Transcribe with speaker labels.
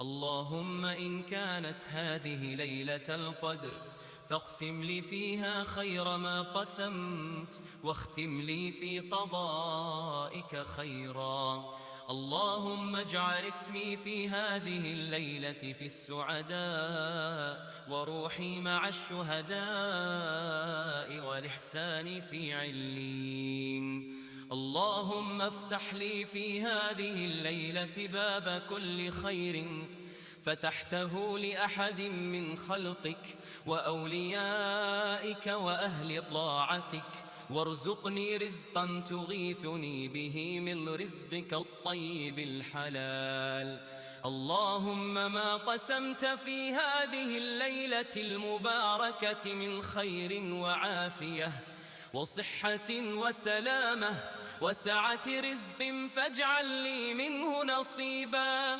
Speaker 1: اللهم إن كانت هذه ليلة القدر فاقسم لي فيها خير ما قسمت، واختم لي في قضائك خيرا. اللهم اجعل اسمي في هذه الليلة في السعداء، وروحي مع الشهداء، والإحسان في علين. اللهم افتح لي في هذه الليلة باب كل خير فتحته لأحد من خلقك وأوليائك وأهل طاعتك، وارزقني رزقا تغيثني به من رزقك الطيب الحلال. اللهم ما قسمت في هذه الليلة المباركة من خير وعافية وصحة وسلامة وسعة رزق فاجعل لي منه نصيبا.